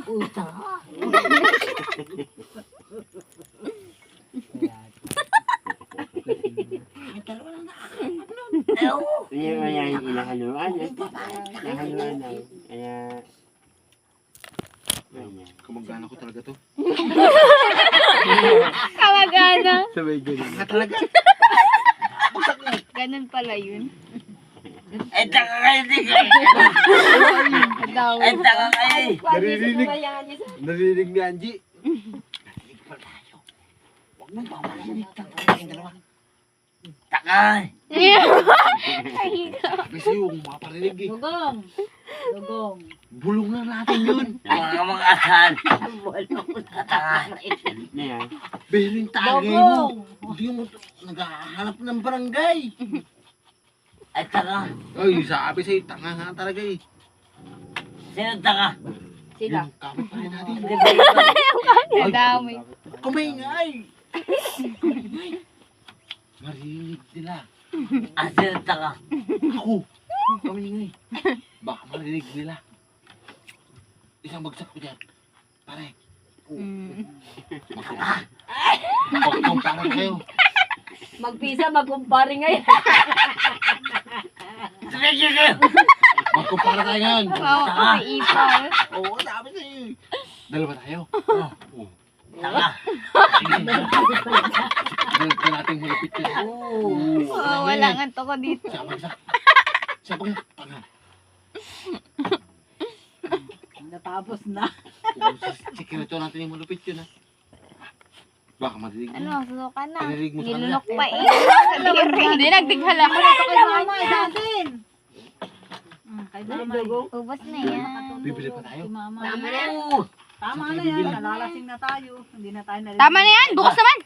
Puta. Yung inahaluan. Inahaluan na. Kaya... Kamag-anak ko talaga to. Kamag-ana. Sabay ganun. Talaga. Ganun pala yun. Eh, taka kayo din kayo. Daw. Eh, taka kayo. Narinig ni Angie. Huwag mo mamarinig ka kayong dalawa. Taka. Sabi sa'yo, maparinig eh. Dugong. Dugong. Bulong na natin yun. Mga asahan. Taka. Na yan. Bering tagay mo. Hindi mo naghahanap ng barangay. Eh, taka. Ay, sabi sa'yo, tanga nga talaga eh. Sino taka? Sila. Yung kapit pa rin natin. Nadamay. Kumingay! Kumingay! Marinig nila. Ah, sino taka? Ako! Kumingay. Baka marinig nila. Isang bagsak ko dyan. Pare. Magkumpara kayo. Magpisa, magkumpare ngayon. Tumigil kayo. Magkumpara tayo ngayon. Kawawa ka kay Ipal. Oo, sabi sa'yo. Dalawa tayo. Oo. Taka. Dalawa natin malapit yun. Oh, wala nga to ko dito. Siya bagsak. Siya bagsak. Panga. Natapos na. Sikreto natin yung malupit yun ha. Baka marinig mo. Ano, susuka na. Narinig mo sa kanila. Nilunok pa eh. Hindi, nagdighala ko. Ito kay mama, natin. Kay mama. Ubas na yan. Bibili pa tayo. Si mama. Tama na yan. Tama na yan. Nalalasing na tayo. Hindi na tayo narinig. Tama na yan, bukas naman.